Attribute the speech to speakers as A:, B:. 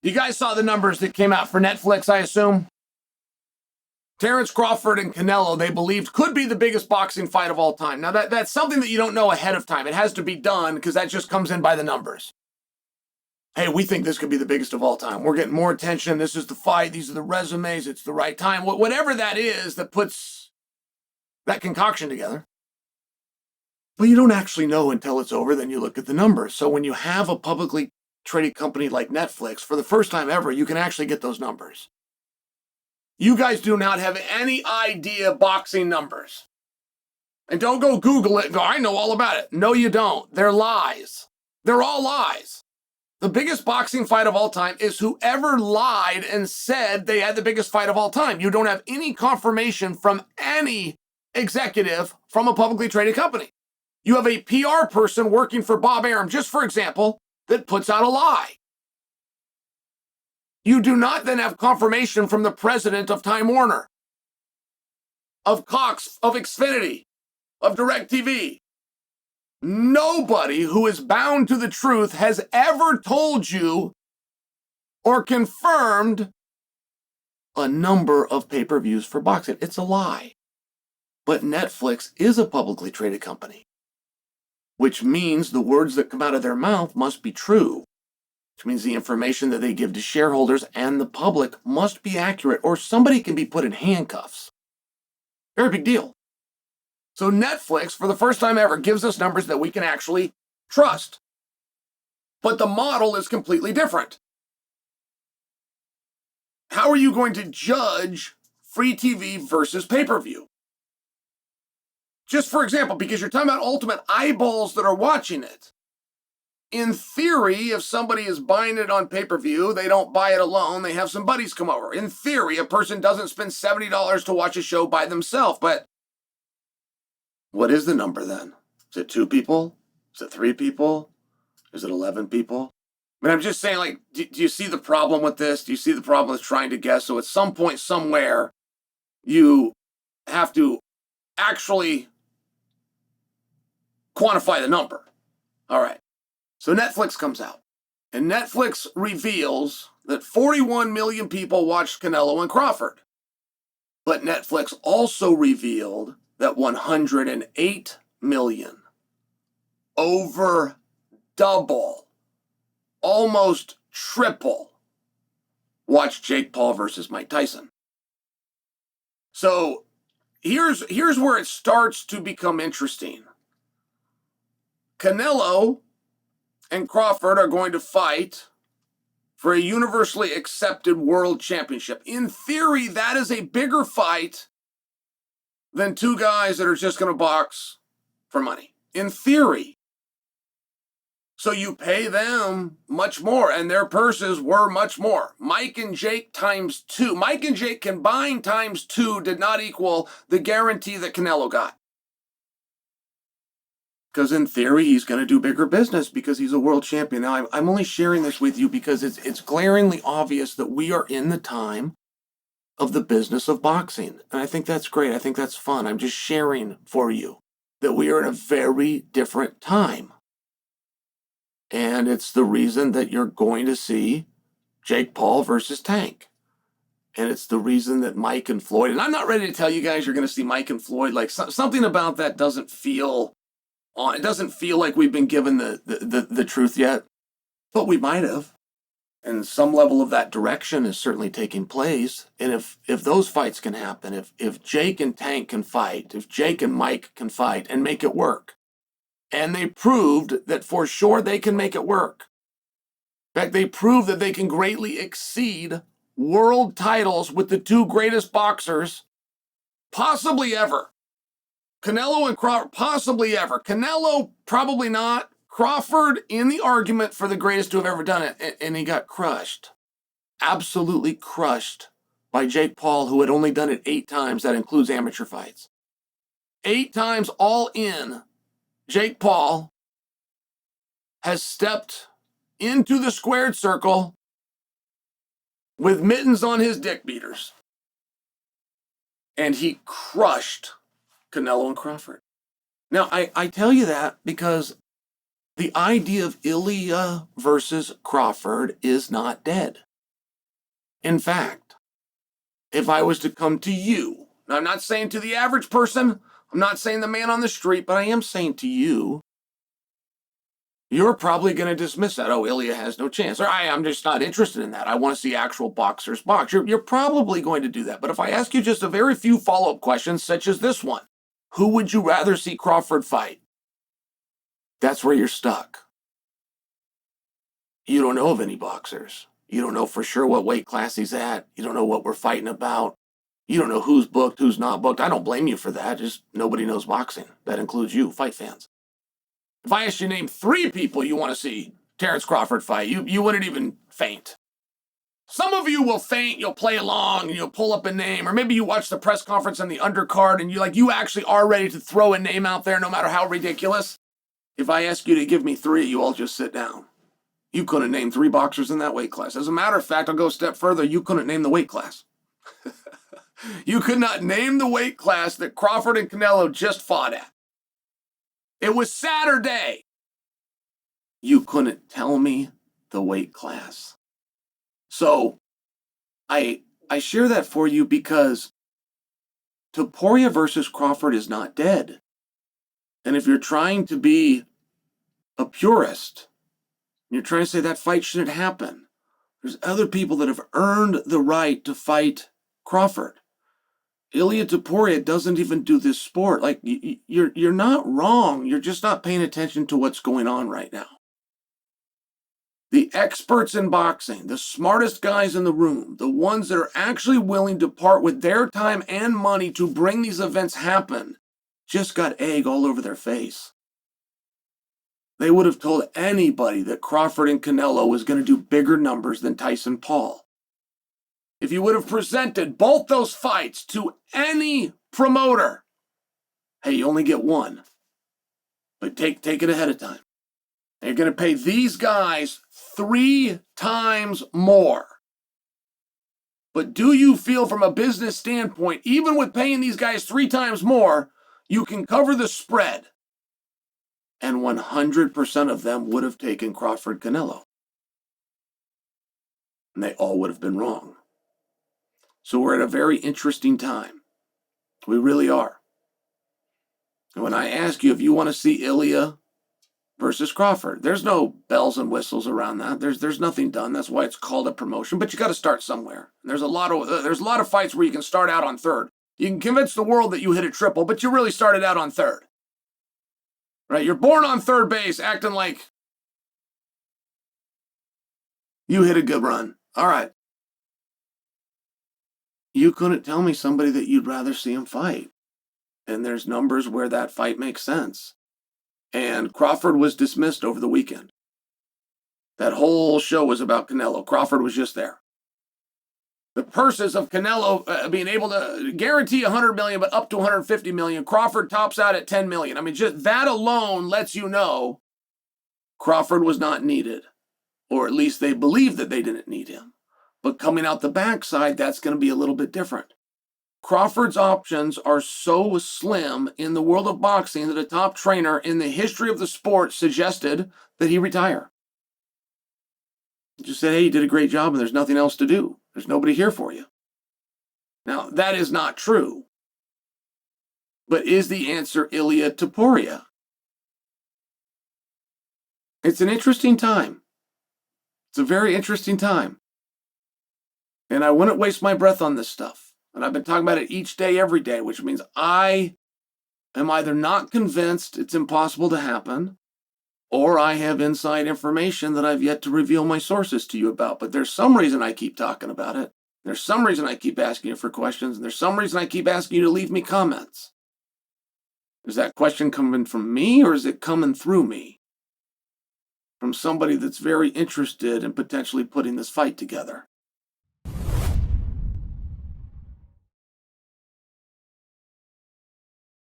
A: You guys saw the numbers that came out for Netflix, I assume? Terence Crawford and Canelo, they believed, could be the biggest boxing fight of all time. Now, that's something that you don't know ahead of time. It has to be done because that just comes in by the numbers. Hey, we think this could be the biggest of all time. We're getting more attention. This is the fight. These are the resumes. It's the right time. Whatever that is that puts that concoction together. But you don't actually know until it's over. Then you look at the numbers. So when you have a publicly traded company like Netflix, for the first time ever, you can actually get those numbers. You guys do not have any idea boxing numbers. And don't go Google it and go, I know all about it. No, you don't. They're lies. They're all lies. The biggest boxing fight of all time is whoever lied and said they had the biggest fight of all time. You don't have any confirmation from any executive from a publicly traded company. You have a PR person working for Bob Arum, just for example, that puts out a lie. You do not then have confirmation from the president of Time Warner, of Cox, of Xfinity, of DirecTV. Nobody who is bound to the truth has ever told you or confirmed a number of pay-per-views for boxing. It's a lie. But Netflix is a publicly traded company, which means the words that come out of their mouth must be true. Which means the information that they give to shareholders and the public must be accurate, or somebody can be put in handcuffs. Very big deal. So Netflix, for the first time ever, gives us numbers that we can actually trust. But the model is completely different. How are you going to judge free TV versus pay-per-view? Just for example, because you're talking about ultimate eyeballs that are watching it. In theory, if somebody is buying it on pay-per-view, they don't buy it alone, they have some buddies come over. In theory, a person doesn't spend $70 to watch a show by themselves, but what is the number then? Is it 2 people? Is it 3 people? Is it 11 people? I mean, I'm just saying, like, do you see the problem with this? Do you see the problem with trying to guess? So at some point, somewhere, you have to actually quantify the number. All right. So Netflix comes out, and Netflix reveals that 41 million people watched Canelo and Crawford. But Netflix also revealed that 108 million, over double, almost triple, watched Jake Paul versus Mike Tyson. So here's where it starts to become interesting. Canelo and Crawford are going to fight for a universally accepted world championship. In theory, that is a bigger fight than 2 guys that are just going to box for money. In theory. So you pay them much more, and their purses were much more. Mike and Jake times 2. Mike and Jake combined times 2 did not equal the guarantee that Canelo got. Because in theory, he's going to do bigger business because he's a world champion. Now, I'm only sharing this with you because it's glaringly obvious that we are in the time of the business of boxing. And I think that's great. I think that's fun. I'm just sharing for you that we are in a very different time. And it's the reason that you're going to see Jake Paul versus Tank. And it's the reason that Mike and Floyd, and I'm not ready to tell you guys you're going to see Mike and Floyd, like something about that doesn't feel on. It doesn't feel like we've been given the truth yet, but we might have. And some level of that direction is certainly taking place. And if those fights can happen, if Jake and Tank can fight, if Jake and Mike can fight and make it work, and they proved that for sure they can make it work. In fact, they proved that they can greatly exceed world titles with the 2 greatest boxers possibly ever. Canelo and Crawford, possibly ever. Canelo, probably not. Crawford in the argument for the greatest to have ever done it, and he got crushed. Absolutely crushed by Jake Paul, who had only done it 8 times. That includes amateur fights. 8 times all in, Jake Paul has stepped into the squared circle with mittens on his dick beaters. And he crushed Canelo and Crawford. Now, I tell you that because the idea of Ilia versus Crawford is not dead. In fact, if I was to come to you, now I'm not saying to the average person, I'm not saying the man on the street, but I am saying to you, you're probably going to dismiss that. Oh, Ilia has no chance. Or I'm just not interested in that. I want to see actual boxers box. You're probably going to do that. But if I ask you just a very few follow-up questions, such as this one, who would you rather see Crawford fight? That's where you're stuck. You don't know of any boxers. You don't know for sure what weight class he's at. You don't know what we're fighting about. You don't know who's booked, who's not booked. I don't blame you for that. Just nobody knows boxing. That includes you, fight fans. If I asked you to name 3 people you want to see Terence Crawford fight, you wouldn't even faint. Some of you will faint, you'll play along, and you'll pull up a name, or maybe you watch the press conference on the undercard and you actually are ready to throw a name out there no matter how ridiculous. If I ask you to give me 3, you all just sit down. You couldn't name 3 boxers in that weight class. As a matter of fact, I'll go a step further, you couldn't name the weight class. You could not name the weight class that Crawford and Canelo just fought at. It was Saturday. You couldn't tell me the weight class. So I share that for you because Topuria versus Crawford is not dead. And if you're trying to be a purist, you're trying to say that fight shouldn't happen, there's other people that have earned the right to fight Crawford. Ilia Topuria doesn't even do this sport. Like, you're not wrong. You're just not paying attention to what's going on right now. The experts in boxing, the smartest guys in the room, the ones that are actually willing to part with their time and money to bring these events happen, just got egg all over their face. They would have told anybody that Crawford and Canelo was going to do bigger numbers than Tyson-Paul. If you would have presented both those fights to any promoter, hey, you only get one, but take it ahead of time. And you're going to pay these guys 3 times more. But do you feel from a business standpoint, even with paying these guys 3 times more, you can cover the spread? And 100% of them would have taken Crawford-Canelo. And they all would have been wrong. So we're at a very interesting time. We really are. And when I ask you if you want to see Ilia versus Crawford, there's no bells and whistles around that. There's nothing done. That's why it's called a promotion. But you got to start somewhere. And there's a lot of fights where you can start out on 3rd. You can convince the world that you hit a triple, but you really started out on 3rd. Right? You're born on 3rd base, acting like you hit a good run. All right. You couldn't tell me somebody that you'd rather see him fight. And there's numbers where that fight makes sense. And Crawford was dismissed over the weekend. That whole show was about Canelo. Crawford was just there. The purses of Canelo being able to guarantee $100 million, but up to $150 million. Crawford tops out at $10 million. I mean, just that alone lets you know Crawford was not needed. Or at least they believed that they didn't need him. But coming out the backside, that's going to be a little bit different. Crawford's options are so slim in the world of boxing that a top trainer in the history of the sport suggested that he retire. Just said, hey, you did a great job and there's nothing else to do. There's nobody here for you. Now, that is not true. But is the answer Ilia Topuria? It's an interesting time. It's a very interesting time. And I wouldn't waste my breath on this stuff. And I've been talking about it each day, every day, which means I am either not convinced it's impossible to happen, or I have inside information that I've yet to reveal my sources to you about. But there's some reason I keep talking about it. There's some reason I keep asking you for questions. And there's some reason I keep asking you to leave me comments. Is that question coming from me, or is it coming through me? From somebody that's very interested in potentially putting this fight together.